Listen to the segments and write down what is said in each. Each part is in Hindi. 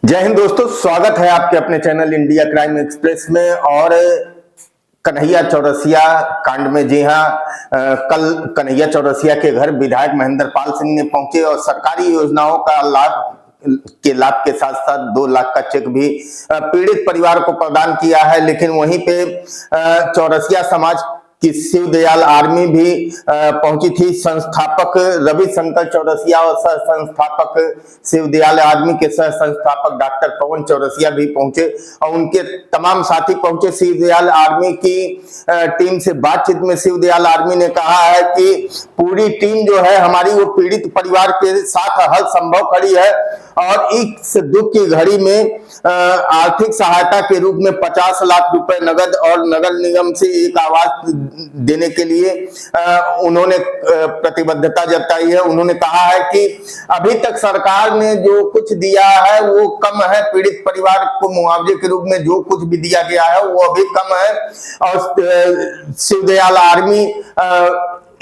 जय हिंद दोस्तों, स्वागत है आपके अपने चैनल इंडिया क्राइम एक्सप्रेस में। और कन्हैया चौरसिया कांड में, जी हाँ, कल कन्हैया चौरसिया के घर विधायक महेंद्र पाल सिंह ने पहुंचे और सरकारी योजनाओं का लाभ के साथ साथ 2 लाख का चेक भी पीड़ित परिवार को प्रदान किया है। लेकिन वहीं पे चौरसिया समाज कि शिवदयाल आर्मी भी पहुंची थी। संस्थापक रविशंकर चौरसिया और सह संस्थापक शिवदयाल आर्मी के सह संस्थापक डॉक्टर पवन चौरसिया भी पहुंचे और उनके तमाम साथी पहुंचे। शिवदयाल आर्मी की टीम से बातचीत में शिवदयाल आर्मी ने कहा है कि पूरी टीम जो है हमारी वो पीड़ित परिवार के साथ हर संभव खड़ी है और इस दुख की घड़ी में आर्थिक सहायता के रूप में 50 लाख रुपए नगद और नगर निगम से एक आवास देने के लिए उन्होंने प्रतिबद्धता जताई है। उन्होंने कहा है कि अभी तक सरकार ने जो कुछ दिया है वो कम है। पीड़ित परिवार को मुआवजे के रूप में जो कुछ भी दिया गया है वो अभी कम है और शिवदयाल आर्मी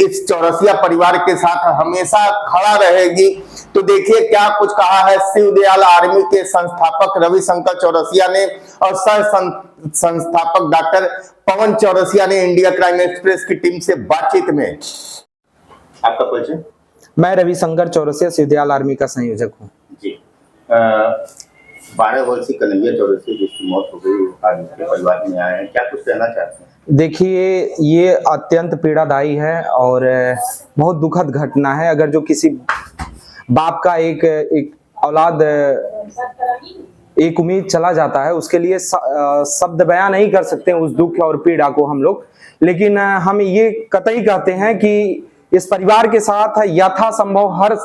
इस चौरसिया परिवार के साथ हमेशा खड़ा रहेगी। तो देखिए क्या कुछ कहा है शिवदयाल आर्मी के संस्थापक रविशंकर चौरसिया ने और सह संस्थापक डॉक्टर पवन चौरसिया ने इंडिया क्राइम एक्सप्रेस की टीम से बातचीत में। आपका परिचय? मैं रविशंकर चौरसिया शिवदयाल आर्मी का संयोजक हूँ जी। 12 वर्षीय कन्हैया चौरसिया जिसकी मौत हो गई, आज उसके परिवार में आए हैं, क्या कुछ कहना चाहते हैं? देखिए, ये अत्यंत पीड़ादायी है और बहुत दुखद घटना है। अगर जो किसी बाप का एक औलाद एक उम्मीद चला जाता है, उसके लिए शब्द बयां नहीं कर सकते उस दुख और पीड़ा को हम लोग। लेकिन हम ये कतई कहते हैं कि इस परिवार के साथ यथासंभव हर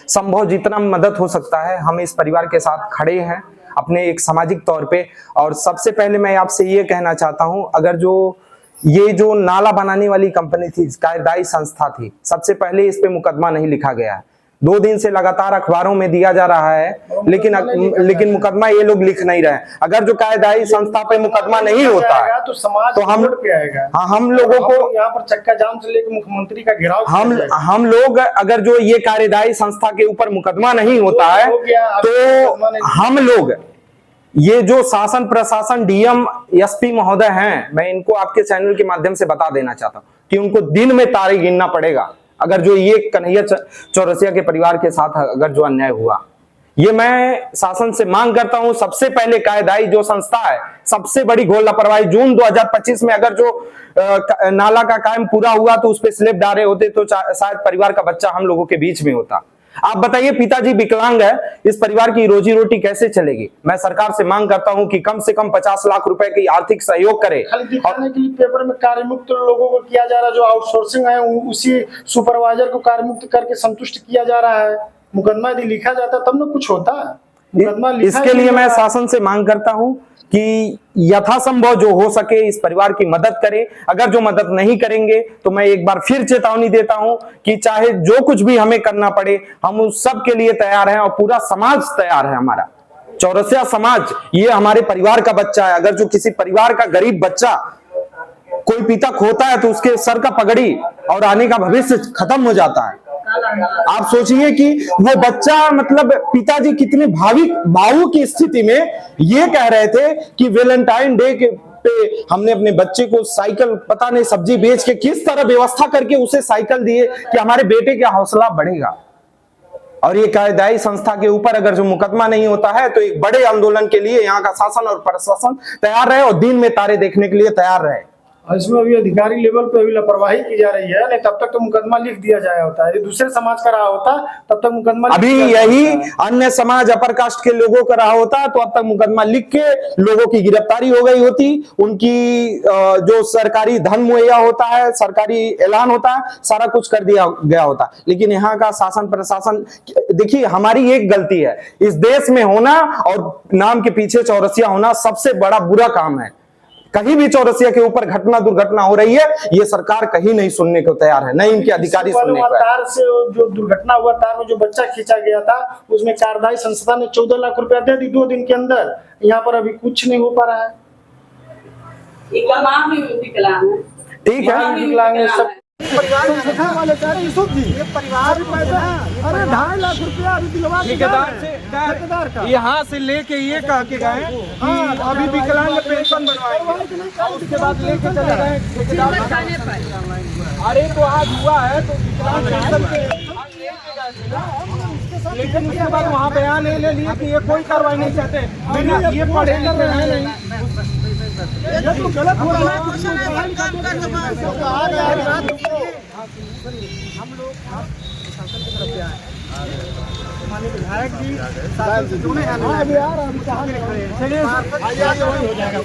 संभव जितना मदद हो सकता है हम इस परिवार के साथ खड़े हैं अपने एक सामाजिक तौर पे। और सबसे पहले मैं आपसे ये कहना चाहता हूं, अगर ये जो नाला बनाने वाली कंपनी थी, कार्यदायी संस्था थी, सबसे पहले इस पे मुकदमा नहीं लिखा गया है। 2 दिन से लगातार अखबारों में दिया जा रहा है लेकिन मुकदमा ये लोग लिख नहीं रहे। अगर जो कार्यदायी संस्था पे मुकदमा नहीं होता है तो समाज तो हम लोगों को यहाँ पर चक्का जाम से लेकर मुख्यमंत्री का घेराव हम लोग अगर जो ये कार्यदायी संस्था के ऊपर मुकदमा नहीं होता है तो हम लोग ये जो शासन प्रशासन डीएम एसपी महोदय हैं, मैं इनको आपके चैनल के माध्यम से बता देना चाहता हूँ कि उनको दिन में तारे गिनना पड़ेगा अगर जो ये कन्हैया चौरसिया के परिवार के साथ अगर जो अन्याय हुआ। ये मैं शासन से मांग करता हूं, सबसे पहले कार्यदायी जो संस्था है, सबसे बड़ी घोर लापरवाही। जून 2025 में अगर जो नाला का काम पूरा हुआ तो उस पर स्लैब डाले होते तो शायद परिवार का बच्चा हम लोगों के बीच में होता। आप बताइए, पिताजी विकलांग है, इस परिवार की रोजी रोटी कैसे चलेगी? मैं सरकार से मांग करता हूं कि कम से कम 50 लाख रुपए की आर्थिक सहयोग करे। खाली दिखाने के लिए पेपर में कार्यमुक्त लोगों को किया जा रहा है, जो आउटसोर्सिंग है उसी सुपरवाइजर को कार्यमुक्त करके संतुष्ट किया जा रहा है। मुकदमा यदि लिखा जाता तब ना कुछ होता। इसके लिए मैं शासन से मांग करता हूं कि यथासंभव जो हो सके इस परिवार की मदद करें। अगर जो मदद नहीं करेंगे तो मैं एक बार फिर चेतावनी देता हूं कि चाहे जो कुछ भी हमें करना पड़े, हम उस सब के लिए तैयार हैं और पूरा समाज तैयार है। हमारा चौरसिया समाज ये हमारे परिवार का बच्चा है। अगर जो किसी परिवार का गरीब बच्चा कोई पिता खोता है तो उसके सर का पगड़ी और आने का भविष्य खत्म हो जाता है। आप सोचिए कि वो बच्चा, मतलब पिताजी कितने भावुक की स्थिति में ये कह रहे थे कि वैलेंटाइन डे के पे हमने अपने बच्चे को साइकिल, पता नहीं सब्जी बेच के किस तरह व्यवस्था करके उसे साइकिल दिए कि हमारे बेटे का हौसला बढ़ेगा। और ये कार्यदायी संस्था के ऊपर अगर जो मुकदमा नहीं होता है तो एक बड़े आंदोलन के लिए यहाँ का शासन और प्रशासन तैयार रहे और दिन में तारे देखने के लिए तैयार रहे। और इसमें अभी अधिकारी लेवल पे अभी लापरवाही की जा रही है। नहीं तब तक तो मुकदमा लिख दिया जाया होता है। दूसरे समाज का रहा होता तब तक मुकदमा अभी यही अन्य समाज अपर कास्ट के लोगों का रहा होता तो अब तक मुकदमा लिख के लोगों की गिरफ्तारी हो गई होती। उनकी जो सरकारी धन मुहैया होता है, सरकारी ऐलान होता है, सारा कुछ कर दिया गया होता। लेकिन यहाँ का शासन प्रशासन, देखिए हमारी एक गलती है, इस देश में होना और नाम के पीछे चौरसिया होना सबसे बड़ा बुरा काम है। कहीं भी चौरसिया के ऊपर घटना दुर्घटना हो रही है, ये सरकार कहीं नहीं सुनने को तैयार है, नहीं इनके अधिकारी सुनने को। तार से जो दुर्घटना हुआ, तार में जो बच्चा खींचा गया था उसमें कार्यदायी संस्था ने 14 लाख रुपया दे दी 2 दिन के अंदर। यहाँ पर अभी कुछ नहीं हो पा रहा है। ठीक है, विकलांग सब संगठन वाले कह रहे यूसुफ जी ये परिवार पैसा, अरे 2.5 लाख रुपया अभी दिलवा के ठेकेदार ठेकेदार का से यहाँ से लेके ये कह के गए कि अभी विकलांग पेंशन बनवाएंगे, उसके बाद लेके चले गए ठेकेदार। अरे तो आज हुआ है तो विकलांग पेंशन के आज लेके गए थे ना, लेकिन उसके बाद वहाँ बयान ये ले लिए कि ये कोई कार्रवाई नहीं चाहते, बिना ये पढ़े लिखे हैं नहीं। ये तो गलत हो रहा है। हम लोग शासन की तरफ से आए, माननीय विधायक जी जुड़े हैं, अभी आ रहा हम कहाँ खड़े हैं, चलिए हो जाएगा।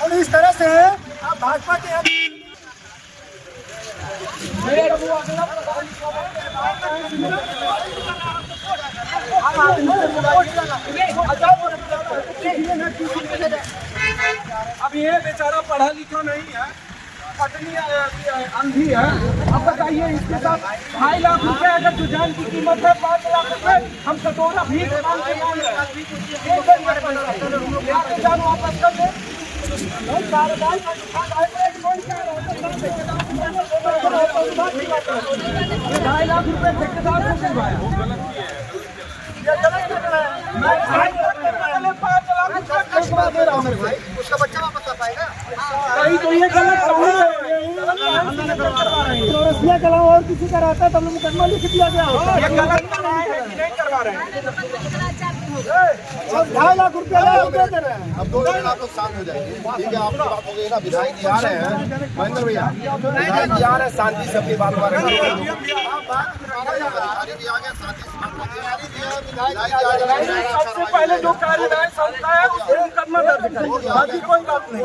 और इस तरह से आप भाजपा के अब ये बेचारा पढ़ा लिखा नहीं है, पत्नी अंधी है, अब बताइए इसके साथ 2.5 लाख रुपए अगर दुजान की कीमत है 5 लाख रुपए, हम कटोरा भी मांग रहे हैं, जान वापस कर दे। ये 2.5 लाख रुपए ठेकेदार को दिलवाया, मैं 5 लाख रुपए दे रहा हूँ, उसका बच्चा वापस आ पाएगा। कहीं तो ये गलत चौरसिया के अलावा और किसी का रहता है तो हमें मुकदमा लिख दिया गया होता। ये गलत कराए हैं कि नहीं करवा रहे हैं। 2.5 लाख रुपया दे रहे हैं। अब 2 दिन आप लोग शांत हो जाएंगे, ठीक है। आपकी बात हो गई ना, विधायक जी आ रहे हैं, महेंद्र भैया विधायक जी आ रहे हैं, शांति से अपनी बात कर रहे हैं। सबसे पहले जो कार्यवाही संस्था है उसको मुकदमा दर्ज करें, बाकी कोई बात नहीं।